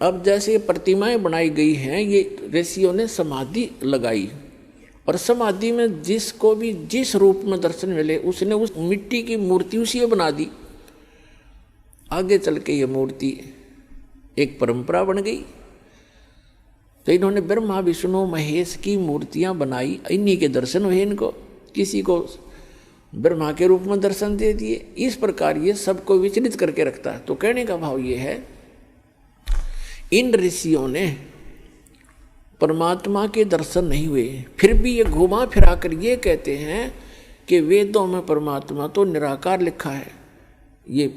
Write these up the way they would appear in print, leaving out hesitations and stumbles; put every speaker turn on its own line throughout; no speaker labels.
अब जैसे प्रतिमाएं बनाई गई हैं, ये ऋषियों ने समाधि लगाई, और समाधि में जिसको भी जिस रूप में दर्शन मिले उसने उस मिट्टी की मूर्ति उसी बना दी। आगे चल के ये मूर्ति एक परंपरा बन गई। तो इन्होंने ब्रह्मा विष्णु महेश की मूर्तियां बनाई, इन्हीं के दर्शन हुए इनको, किसी को ब्रह्मा के रूप में दर्शन दे दिए। इस प्रकार ये सबको विचलित करके रखता है। तो कहने का भाव ये है, इन ऋषियों ने परमात्मा के दर्शन नहीं हुए, फिर भी ये घुमा फिरा कर ये कहते हैं कि वेदों में परमात्मा तो निराकार लिखा है, ये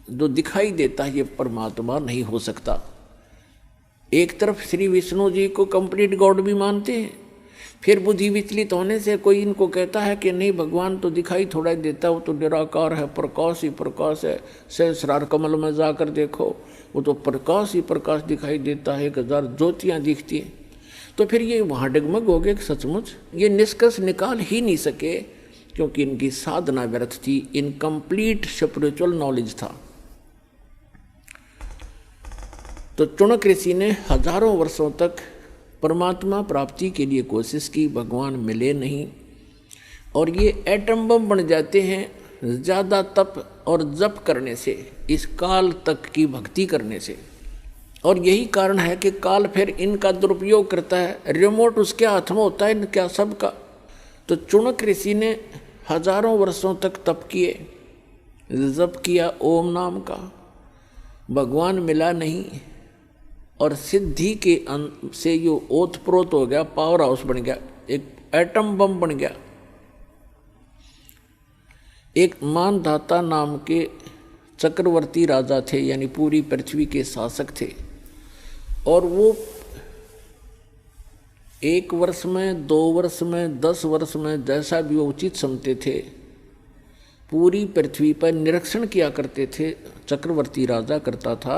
जो दिखाई देता है ये परमात्मा नहीं हो सकता। एक तरफ श्री विष्णु जी को कंप्लीट गॉड भी मानते हैं, फिर बुद्धि विचलित होने से कोई इनको कहता है कि नहीं भगवान तो दिखाई थोड़ा ही देता, वो तो निराकार है, प्रकाश ही प्रकाश है, सहस्रार कमल में जाकर देखो वो तो प्रकाश ही प्रकाश दिखाई देता है, 1000 ज्योतियाँ दिखती हैं। तो फिर ये वहाँ डगमग हो गए सचमुच, ये निष्कर्ष निकाल ही नहीं सके क्योंकि इनकी साधना व्यर्थ थी, इनकम्प्लीट स्पिरिचुअल नॉलेज था। तो चुनक ऋषि ने हजारों वर्षों तक परमात्मा प्राप्ति के लिए कोशिश की, भगवान मिले नहीं, और ये एटम बम बन जाते हैं ज़्यादा तप और जप करने से, इस काल तक की भक्ति करने से। और यही कारण है कि काल फिर इनका दुरुपयोग करता है, रिमोट उसके हाथ में होता है इनका सबका। तो चुनक ऋषि ने हजारों वर्षों तक तप किए, जप किया ओम नाम का, भगवान मिला नहीं, और सिद्धि के से यो ओत प्रोत हो गया, पावर हाउस बन गया, एक एटम बम बन गया। एक मानधाता नाम के चक्रवर्ती राजा थे, यानी पूरी पृथ्वी के शासक थे, और वो 1 वर्ष में, 2 वर्ष में, 10 वर्ष में, जैसा भी वो उचित समझते थे, पूरी पृथ्वी पर निरीक्षण किया करते थे। चक्रवर्ती राजा करता था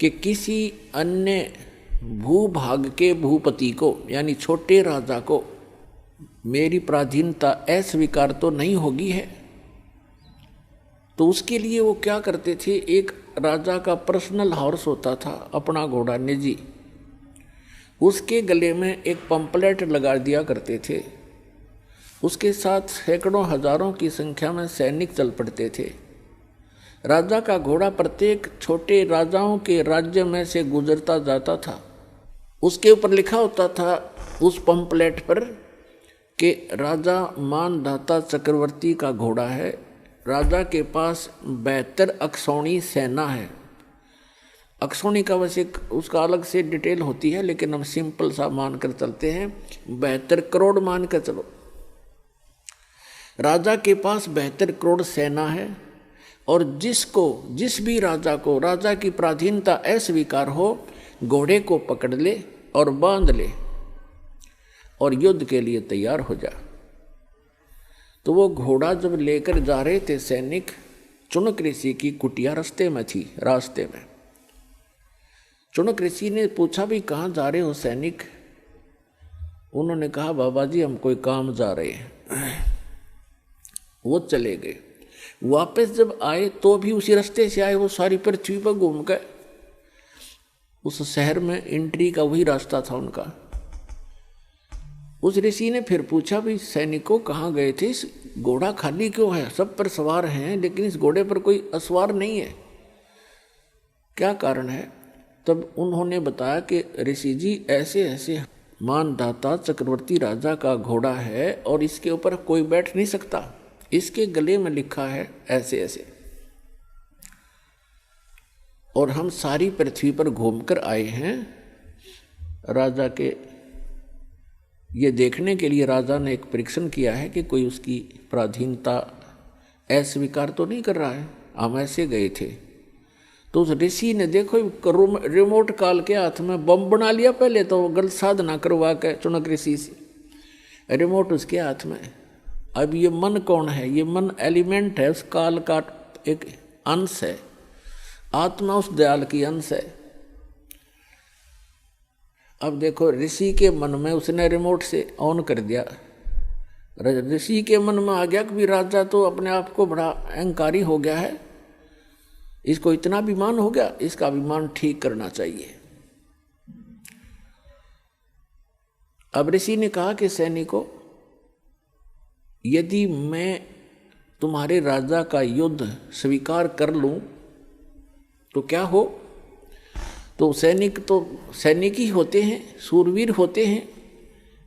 कि किसी अन्य भूभाग के भूपति को, यानी छोटे राजा को, मेरी पराधीनता अस्वीकार तो नहीं होगी है। तो उसके लिए वो क्या करते थे, एक राजा का पर्सनल हॉर्स होता था, अपना घोड़ा निजी, उसके गले में एक पंपलेट लगा दिया करते थे। उसके साथ सैकड़ों हजारों की संख्या में सैनिक चल पड़ते थे। राजा का घोड़ा प्रत्येक छोटे राजाओं के राज्य में से गुजरता जाता था। उसके ऊपर लिखा होता था उस पंपलेट पर कि राजा मानधाता चक्रवर्ती का घोड़ा है, राजा के पास 72 अक्षौणी सेना है। अक्षौणी का वैसे उसका अलग से डिटेल होती है, लेकिन हम सिंपल सा मानकर चलते हैं, 72 करोड़ मान कर चलो। राजा के पास 72 करोड़ सेना है, और जिस भी राजा को राजा की पराधीनता अस्वीकार हो, घोड़े को पकड़ ले और बांध ले और युद्ध के लिए तैयार हो जा। तो वो घोड़ा जब लेकर जा रहे थे सैनिक, चुनक ऋषि की कुटिया रास्ते में थी। रास्ते में चुनक ऋषि ने पूछा भी कहाँ जा रहे हो सैनिक? उन्होंने कहा बाबा जी हम कोई काम जा रहे हैं। वो चले गए। वापस जब आए तो भी उसी रास्ते से आए, वो सारी पृथ्वी पर घूम गए। उस शहर में एंट्री का वही रास्ता था उनका। उस ऋषि ने फिर पूछा भी सैनिकों कहाँ गए थे, इस घोड़ा खाली क्यों है? सब पर सवार हैं लेकिन इस घोड़े पर कोई असवार नहीं है, क्या कारण है? तब उन्होंने बताया कि ऋषि जी ऐसे ऐसे मानधाता चक्रवर्ती राजा का घोड़ा है और इसके ऊपर कोई बैठ नहीं सकता, इसके गले में लिखा है ऐसे ऐसे, और हम सारी पृथ्वी पर घूमकर आए हैं राजा के ये देखने के लिए। राजा ने एक परीक्षण किया है कि कोई उसकी पराधीनता अस्वीकार तो नहीं कर रहा है, हम ऐसे गए थे। तो उस ऋषि ने देखो रिमोट काल के हाथ में बम बना लिया। पहले तो वो गलत साधना करवा के चुनक ऋषि से, रिमोट उसके हाथ में। अब ये मन कौन है? ये मन एलिमेंट है, उस काल का एक अंश है, आत्मा उस दयाल की अंश है। अब देखो ऋषि के मन में उसने रिमोट से ऑन कर दिया, ऋषि के मन में आ गया कि राजा तो अपने आप को बड़ा अहंकारी हो गया है, इसको इतना अभिमान हो गया, इसका अभिमान ठीक करना चाहिए। अब ऋषि ने कहा कि सैनिकों, यदि मैं तुम्हारे राजा का युद्ध स्वीकार कर लूं तो क्या हो? तो सैनिक ही होते हैं, सूरवीर होते हैं,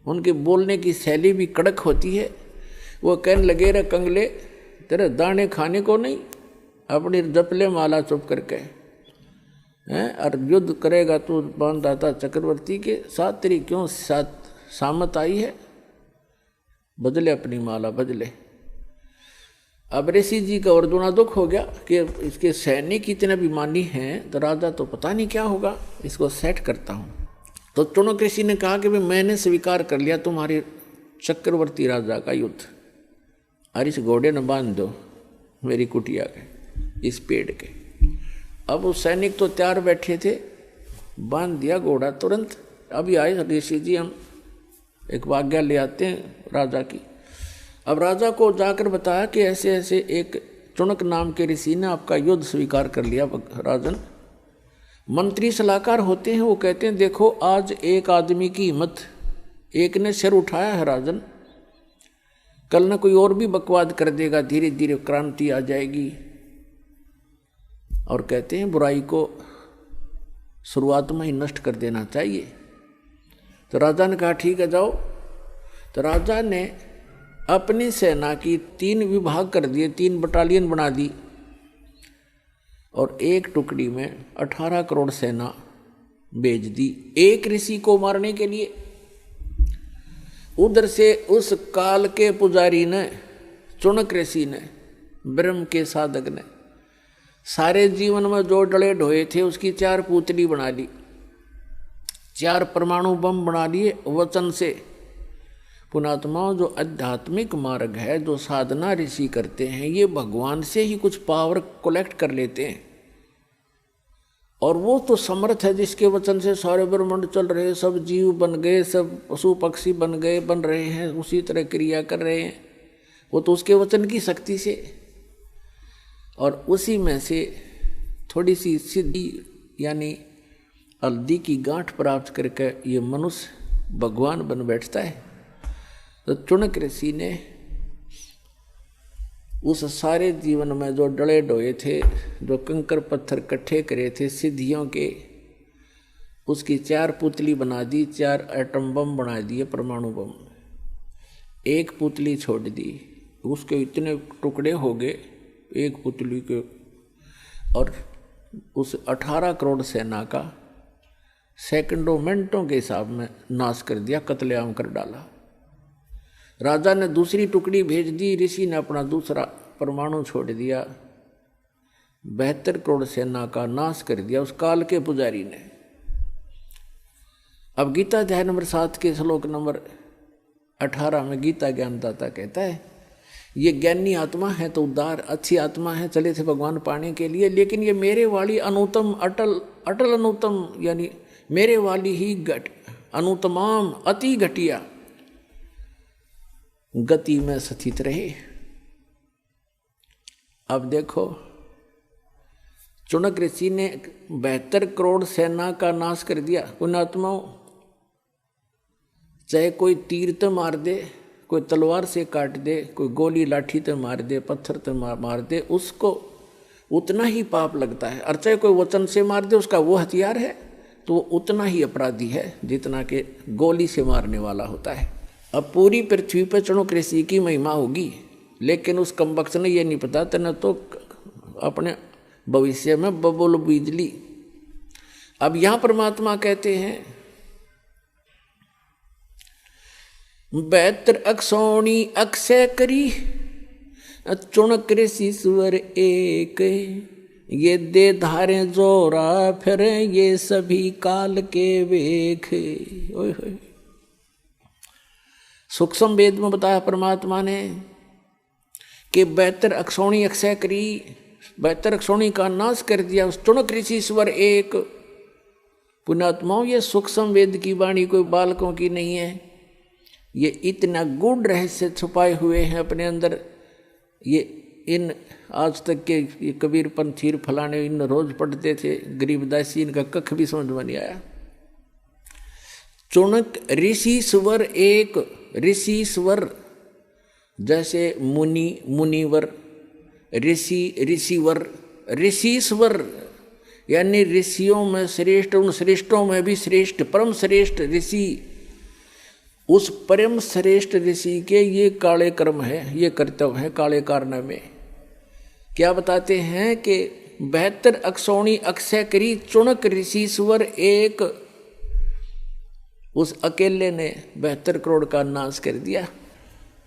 उनके बोलने की शैली भी कड़क होती है। वो कहने लगे, रे कंगले, तेरे दाने खाने को नहीं, अपनी जपले माला चुप करके हैं, और युद्ध करेगा तो बांधदाता चक्रवर्ती के साथ, तेरी क्यों सामत आई है? बदले अपनी माला, बदले। अब ऋषि जी का और दूना दुख हो गया कि इसके सैनिक इतने अभिमानी हैं, तो राजा तो पता नहीं क्या होगा, इसको सेट करता हूँ। तो चुनक ऋषि ने कहा कि भाई मैंने स्वीकार कर लिया तुम्हारे चक्रवर्ती राजा का युद्ध, और इस घोड़े न बांध दो मेरी कुटिया के, इस पेड़ के। अब वो सैनिक तो तैयार बैठे थे, बांध दिया घोड़ा तुरंत। अभी आए ऋषि जी, हम एक आज्ञा ले आते हैं राजा की। अब राजा को जाकर बताया कि ऐसे ऐसे एक चुनक नाम के ऋषि ने आपका युद्ध स्वीकार कर लिया। राजन, मंत्री सलाहकार होते हैं, वो कहते हैं देखो आज एक आदमी की हिम्मत, एक ने सिर उठाया है राजन, कल न कोई और भी बकवाद कर देगा, धीरे धीरे क्रांति आ जाएगी। और कहते हैं बुराई को शुरुआत में ही नष्ट कर देना चाहिए। तो राजा ने कहा ठीक है जाओ। तो राजा ने अपनी सेना की 3 विभाग कर दिए, 3 बटालियन बना दी, और एक टुकड़ी में 18 करोड़ सेना भेज दी एक ऋषि को मारने के लिए। उधर से उस काल के पुजारी ने, चुनक ऋषि ने, ब्रह्म के साधक ने, सारे जीवन में जो डले ढोए थे उसकी 4 पुतली बना ली, 4 परमाणु बम बना लिए वचन से। पुणात्माओं, जो आध्यात्मिक मार्ग है, जो साधना ऋषि करते हैं, ये भगवान से ही कुछ पावर कलेक्ट कर लेते हैं। और वो तो समर्थ है जिसके वचन से सारे ब्रह्मांड चल रहे, सब जीव बन गए, सब पशु पक्षी बन गए, बन रहे हैं, उसी तरह क्रिया कर रहे हैं। वो तो उसके वचन की शक्ति से, और उसी में से थोड़ी सी सिद्धि यानी हल्दी की गांठ प्राप्त करके ये मनुष्य भगवान बन बैठता है। तो चुनक ऋषि ने उस सारे जीवन में जो डले डोए थे, जो कंकर पत्थर इकट्ठे करे थे सिद्धियों के, उसकी 4 पुतली बना दी, 4 एटम बम बना दिए, परमाणु बम। एक पुतली छोड़ दी, उसके इतने टुकड़े हो गए एक पुतली के, और उस 18 करोड़ सेना का सेकंडों मिनटों के हिसाब में नाश कर दिया, कत्लेआम कर डाला। राजा ने दूसरी टुकड़ी भेज दी, ऋषि ने अपना दूसरा परमाणु छोड़ दिया, 72 करोड़ सेना का नाश कर दिया उस काल के पुजारी ने। अब गीता अध्याय नंबर 7 के श्लोक नंबर 18 में गीता ज्ञानदाता कहता है, ये ज्ञानी आत्मा है तो उदार अच्छी आत्मा है, चले थे भगवान पाने के लिए, लेकिन ये मेरे वाली अनुतम अटल अटल अनुतम, यानी मेरे वाली ही अनुतमाम अति घटिया गति में स्थित रहे। अब देखो, चुनक ऋषि ने 72 करोड़ सेना का नाश कर दिया। पुण्यात्माओं, चाहे कोई तीर तो मार दे, कोई तलवार से काट दे, कोई गोली लाठी तो मार दे, पत्थर तो मार दे, उसको उतना ही पाप लगता है। और चाहे कोई वचन से मार दे, उसका वो हथियार है तो उतना ही अपराधी है जितना कि गोली से मारने वाला होता है। अब पूरी पृथ्वी पर चुनक ऋषि की महिमा होगी, लेकिन उस कमबख्त ने ये नहीं पता, तेने तो अपने भविष्य में बबुल बिजली। अब यहां परमात्मा कहते हैं 72 अक्षौणी अक्षय करी, चुनक ऋषि स्वर एक, ये दे धारे जोरा फिर ये सभी काल के वेख। ओए होए, सूक्ष्म वेद में बताया परमात्मा ने कि 72 अक्षौणी अक्षय करी, 72 अक्षौणी का नाश कर दिया उस चुनक ऋषि स्वर एक। पुण्यात्माओं, ये सूक्ष्म वेद की वाणी कोई बालकों की नहीं है, ये इतना गूढ़ रहस्य छुपाए हुए हैं अपने अंदर। ये इन आज तक के ये कबीर पंथीर फलाने इन रोज पढ़ते थे, गरीबदासी इनका कख भी समझ में नहीं आया। चुणक ऋषि स्वर एक, ऋषि स्वर जैसे मुनि मुनिवर, ऋषि ऋषिवर, ऋषिश्वर यानी ऋषियों में श्रेष्ठ, उन श्रेष्ठों में भी श्रेष्ठ, परम श्रेष्ठ ऋषि। उस परम श्रेष्ठ ऋषि के ये काले कर्म है, ये कर्तव्य है काले कारनामे। क्या बताते हैं कि 72 अक्षौणी अक्षय करी चुणक ऋषिश्वर एक, उस अकेले ने 72 करोड़ का नाश कर दिया।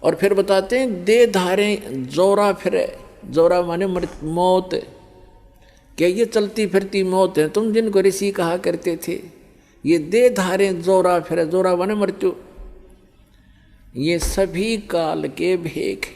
और फिर बताते हैं दे धारे जोरा फिरे, जोरा माने मौत, क्या ये चलती फिरती मौत है तुम जिनको ऋषि कहा करते थे, ये दे धारे जोरा फिरे, जोरा माने मृत्यु, ये सभी काल के भेख।